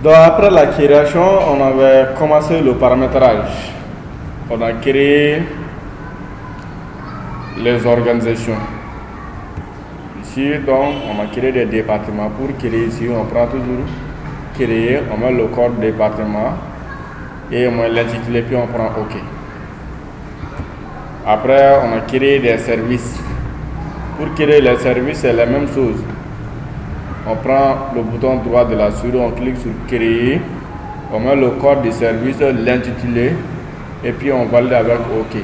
Donc après la création, on avait commencé le paramétrage. On a créé les organisations. Ici, donc, on a créé des départements. Pour créer ici, on prend toujours créer, on met le code département et on met l'intitulé, puis on prend OK. Après, on a créé des services. Pour créer les services, c'est la même chose. On prend le bouton droit de la souris, on clique sur créer, on met le code du service, l'intitulé, et puis on valide avec OK.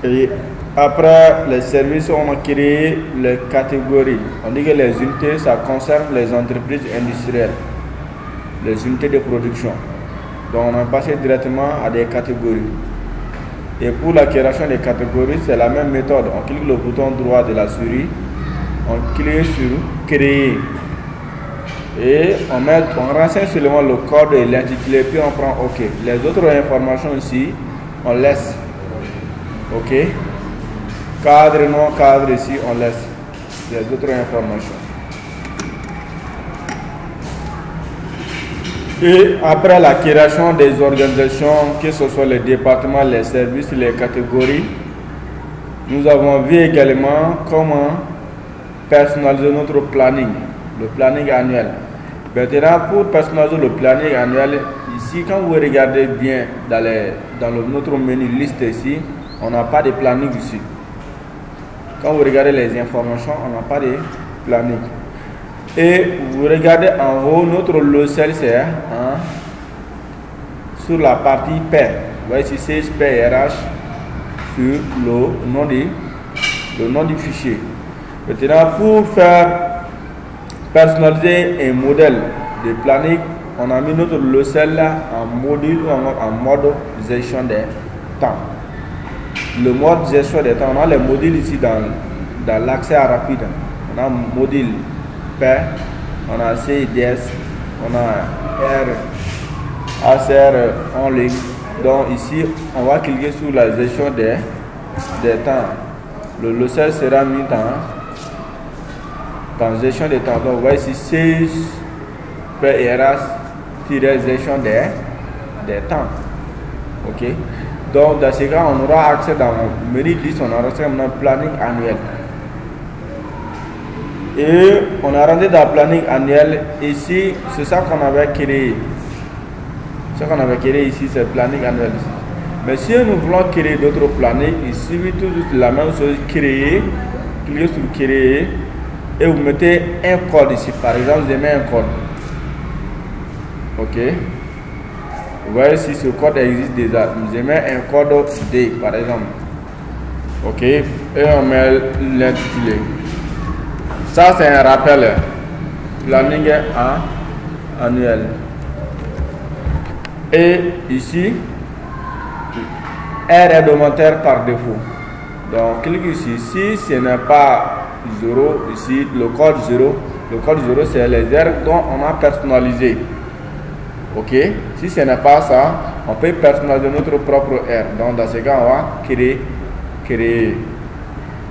Et après les services, on a créé les catégories. On dit que les unités, ça concerne les entreprises industrielles, les unités de production. Donc on a passé directement à des catégories. Et pour la création des catégories, c'est la même méthode. On clique le bouton droit de la souris, on clique sur créer. Et on renseigne seulement le code et l'intitulé, puis on prend OK. Les autres informations ici, on laisse. OK. Cadre, non cadre ici, on laisse. Les autres informations. Et après la création des organisations, que ce soit les départements, les services, les catégories, nous avons vu également comment personnaliser notre planning, le planning annuel. Maintenant, pour personnaliser le planning annuel, ici, quand vous regardez bien dans notre menu liste ici, on n'a pas de planning ici. Quand vous regardez les informations, on n'a pas de planning. Et vous regardez en haut, notre logiciel c'est sur la partie paie. Vous voyez ici, c'est PRH sur le nom du fichier. Maintenant, pour faire personnaliser un modèle de planning, on a mis notre logiciel là en mode gestion des temps. Le mode gestion des temps, on a les modules ici dans l'accès rapide. On a module paie, on a CIDS, on a ACR en ligne. Donc ici, on va cliquer sur la gestion des temps. Le logiciel sera mis dans gestion des temps. Donc vous voyez ici, 16 PRH-gestion des temps. OK. Donc dans ce cas, on aura accès dans le menu liste, on aura accès à un planning annuel. Et on a rentré dans le planning annuel. Ici, c'est ça qu'on avait créé. Ce qu'on avait créé ici, c'est le planning annuel. Mais si nous voulons créer d'autres plannings, il suffit toujours la même chose, créer, cliquez sur créer, et vous mettez un code ici. Par exemple, je mets un code. OK. Vous voyez si ce code existe déjà. Je mets un code D, par exemple. OK. Et on met l'intitulé. Ça, c'est un rappel. Planning annuel. Et ici, R réglementaire par défaut. Donc, clique ici. Si ce n'est pas 0, ici, le code 0. Le code 0, c'est les R dont on a personnalisé. OK. Si ce n'est pas ça, on peut personnaliser notre propre R. Donc, dans ce cas, on va créer.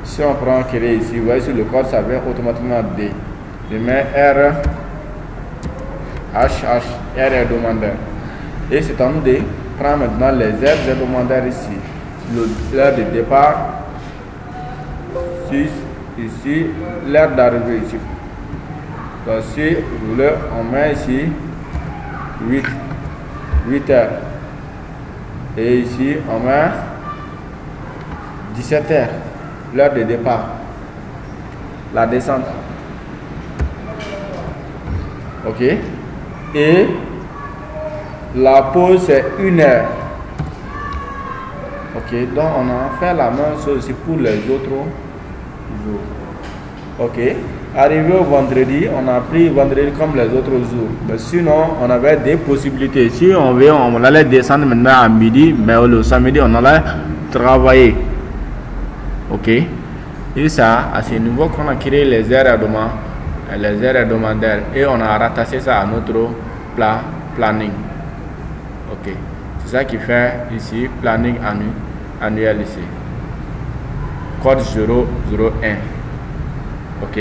Si on prend créer ici, vous voyez sur le code, ça vient automatiquement D. Je mets R, R est demandeur. Et c'est à nous de prendre maintenant les R demandeurs ici. L'heure de départ, 6, ici, l'heure d'arrivée ici. Donc si vous voulez, on met ici 8 heures. Et ici, on met 17 heures. L'heure de départ, la descente. OK. Et la pause c'est 1 heure. OK. Donc on a fait la même chose aussi pour les autres jours. OK. Arrivé au vendredi, on a pris vendredi comme les autres jours. Mais sinon, on avait des possibilités. Si on veut, on allait descendre maintenant à midi, mais le samedi, on allait travailler. OK. Et ça, à ce niveau qu'on a créé les heures hebdomadaires et on a rattaché ça à notre planning. OK. C'est ça qui fait ici planning annuel ici. Code 001. OK.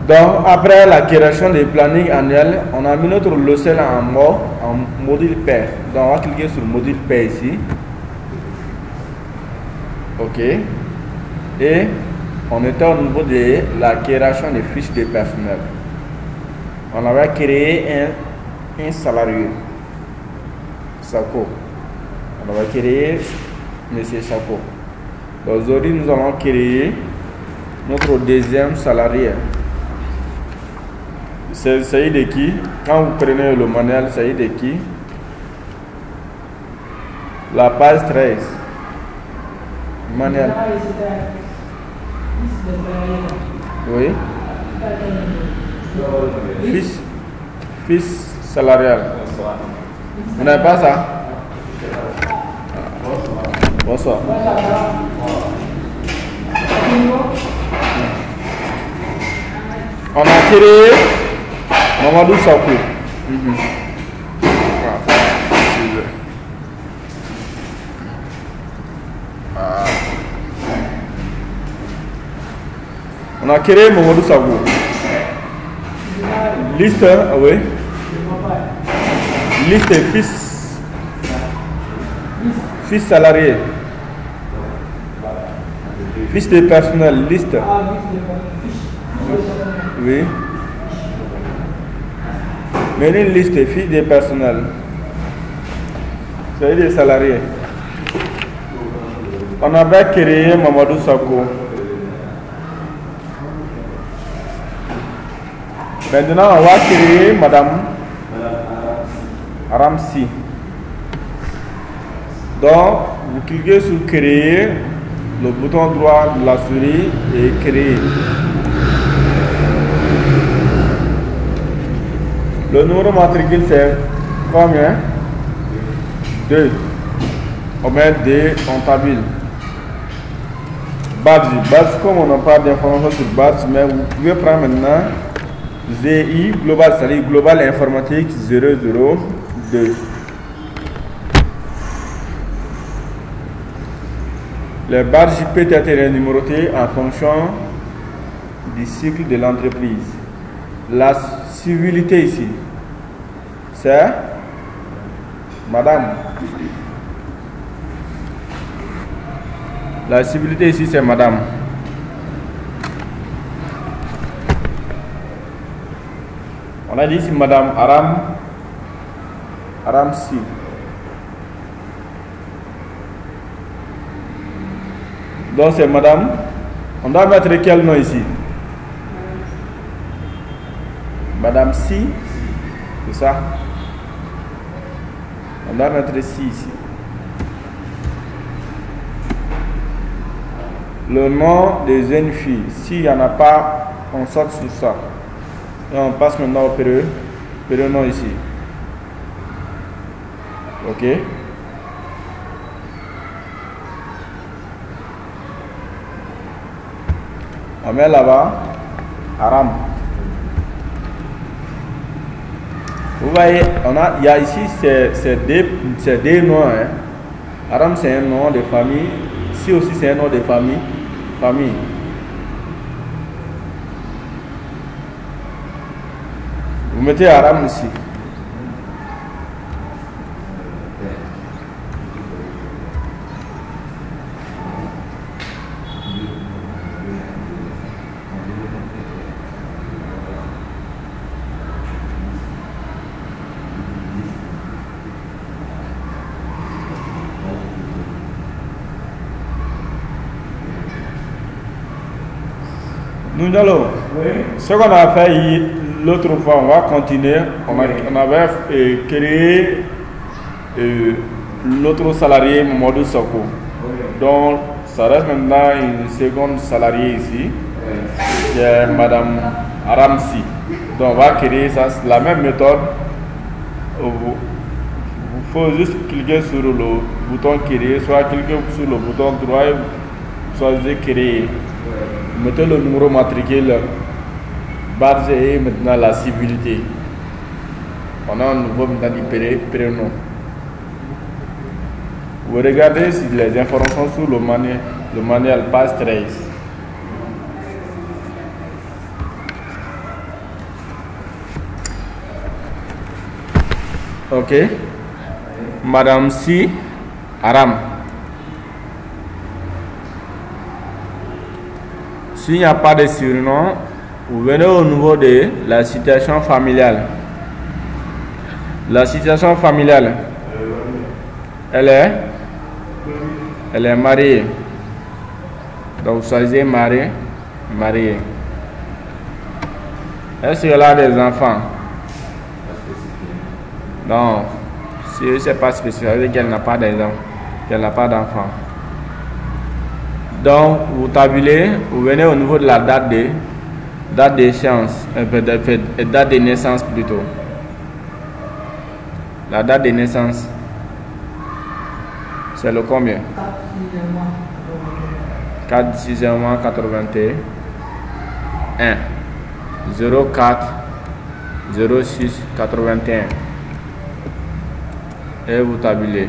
Donc, après la création des plannings annuels, on a mis notre logiciel en module pair. Donc, on va cliquer sur le module pair ici. OK. Et on était au niveau de la création des fiches de personnel. On avait créé un salarié, Sako. On avait créé M. Sako. Aujourd'hui, nous allons créer notre deuxième salarié. C'est de qui? Quand vous prenez le manuel, c'est de qui? La page 13. Manuel. Oui. Fiche salarial. Vous n'avez pas ça? Bonsoir. On a créé Mamadou Sakou. On a créé Mamadou Sakou. Liste, oui. Liste fils salarié. Fiche de personnel, liste. Oui. Mais une liste fiche de personnel. C'est des salariés. On avait créé Mamadou Sako. Maintenant, on va créer Madame Aramsi. Donc, vous cliquez sur créer, le bouton droit de la souris et créer. Le numéro matricule c'est combien? 2. On met 2 en tabule. Badge, comme on n'a pas d'informations sur badge, mais vous pouvez prendre maintenant GI Global, c'est-à-dire Global Informatique 002. Les badges peuvent être numérotés en fonction du cycle de l'entreprise. La civilité ici, c'est Madame. La civilité ici, c'est Madame. On a dit ici Madame Aramsi. Donc c'est Madame. On doit mettre quel nom ici? Madame Si. C'est ça? On doit mettre Si ici. Le nom des jeunes filles. S'il n'y en a pas, on saute sur ça. Et on passe maintenant au prénom ici. OK? On met là-bas Aram. Vous voyez, il y a ici c'est des noms. Hein. Aram c'est un nom de famille. Ici aussi c'est un nom de famille. Vous mettez Aram ici. Nous allons. Oui. Ce qu'on a fait l'autre fois, on va continuer. On avait créé l'autre salarié, Mamadou Sako. Donc, ça reste maintenant une seconde salariée ici, qui est Madame Aramsi. Donc, on va créer ça, la même méthode. Il faut juste cliquer sur le bouton créer, soit cliquer sur le bouton droit et choisir créer. Mettez le numéro matricule, badge et maintenant la civilité. On a un nouveau maintenant du prénom. Vous regardez les informations sur le manuel page 13. Ok. Madame Si Aram. S'il n'y a pas de surnom, vous venez au niveau de la situation familiale. La situation familiale, elle est mariée. Donc, vous choisissez mariée. Est-ce qu'elle a des enfants? Non. Si ce n'est pas spécifié, qu'elle n'a pas d'enfants. Donc, vous tabulez, vous venez au niveau de la date d'échéance, date de naissance plutôt. La date de naissance, c'est le combien? 4 6 mois 81 04 06 81 et vous tabulez.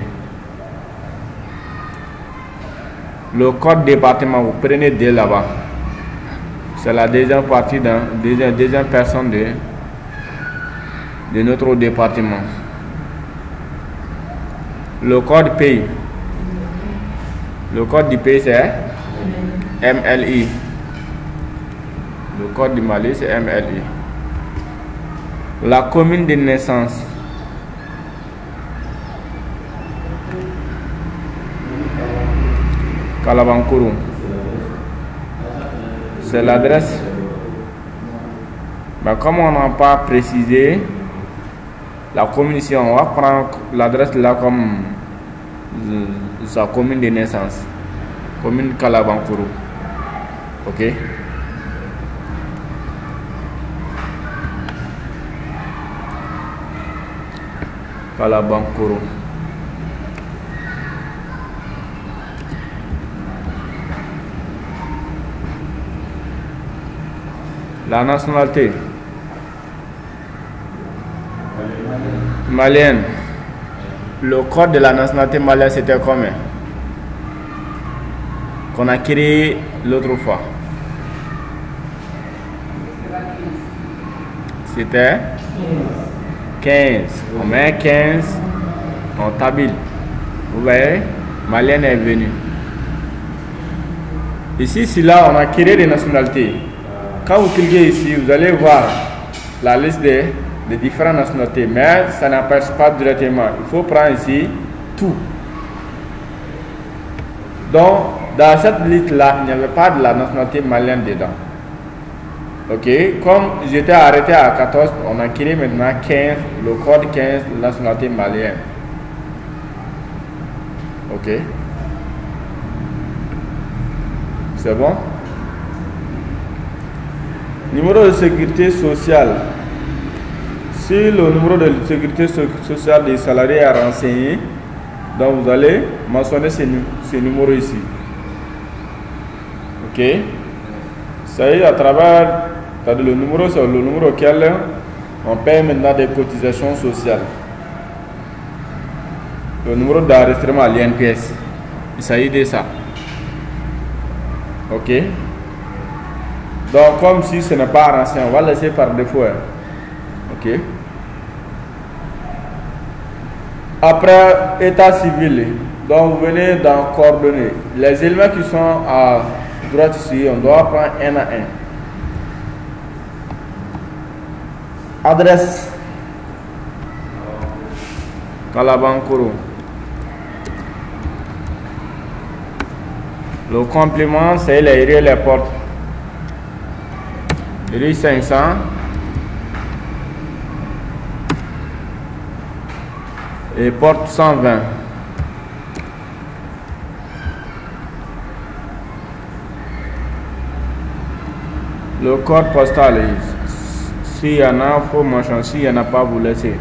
Le code département, vous prenez dès là-bas. C'est la deuxième partie deuxième personne de notre département. Le code pays. Le code du pays c'est MLI. Le code du Mali c'est MLI. La commune de naissance. Kalabankuru. C'est l'adresse. Mais comme on n'a pas précisé la commune ici, on va prendre l'adresse là comme sa commune de naissance. Commune Kalabankuru. Ok. Kalabankuru. La nationalité malienne. Le code de la nationalité malienne c'était combien? Qu'on a créé l'autre fois. C'était 15. On met 15, on tabule. Vous voyez, malienne est venue. Ici, là, on a créé des nationalités. Quand vous cliquez ici, vous allez voir la liste des différentes nationalités, mais ça n'apparaît pas directement. Il faut prendre ici tout. Donc, dans cette liste-là, il n'y avait pas de la nationalité malienne dedans. Ok, comme j'étais arrêté à 14, on a créé maintenant 15, le code 15, la nationalité malienne. Ok, c'est bon? Numéro de sécurité sociale. Si le numéro de sécurité sociale des salariés est renseigné, donc vous allez mentionner ce numéro ici. Ok. Ça y est, à travers le numéro, c'est le numéro auquel on paye maintenant des cotisations sociales. Le numéro d'enregistrement à l'INPS. Il s'agit de ça. Ok. Donc, comme si ce n'est pas renseigné, on va laisser par défaut. Ok. Après, état civil. Donc, vous venez dans coordonnées. Les éléments qui sont à droite ici, on doit prendre un à un. Adresse. Kalabankuru. Le complément, c'est les rues et les portes. Rue 500. Et porte 120. Le code postal, s'il y en a, il faut mentionner. S'il n'y en a pas, vous laissez.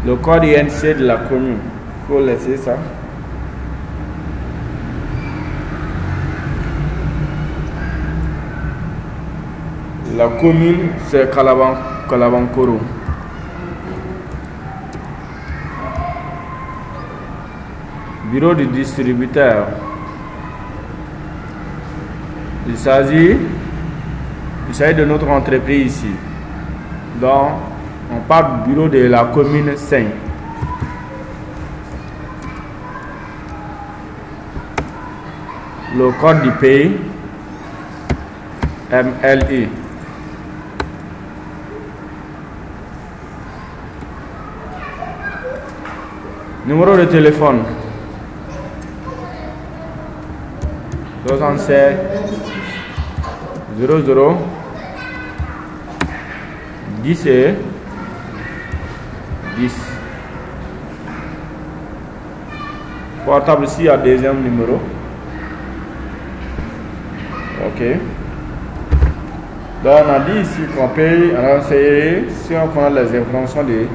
Le code INC de la commune, il faut laisser ça. La commune, c'est Kalabankuru. Bureau du distributeur. Il s'agit de notre entreprise ici. Donc, On parle du bureau de la commune 5. Le code du pays, MLI. Numéro de téléphone, 67 00 10 10. Portable ici à deuxième numéro. Ok. Donc on a dit ici qu'on peut renseigner, si on prend les informations des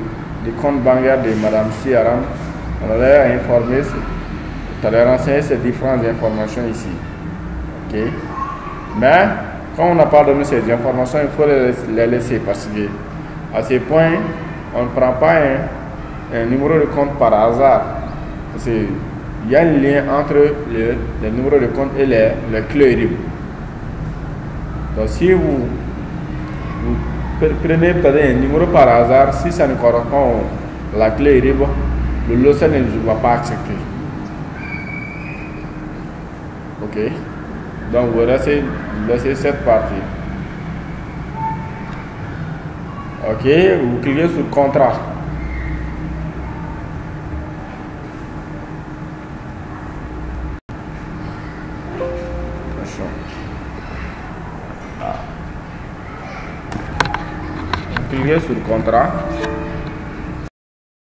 comptes bancaires de Madame Siaram, on allait informer, on allait renseigner ces différentes informations ici. Ok. Mais quand on n'a pas donné ces informations, il faut les laisser parce que à ce point, on ne prend pas un numéro de compte par hasard. Parce qu'il y a un lien entre le numéro de compte et les clés RIB. Donc si vous prenez peut-être un numéro par hasard, si ça ne correspond à la clé RIB, le logiciel ne va pas accepter. Ok. Donc vous laissez cette partie. Ok, vous cliquez sur contrat. Vous cliquez sur contrat.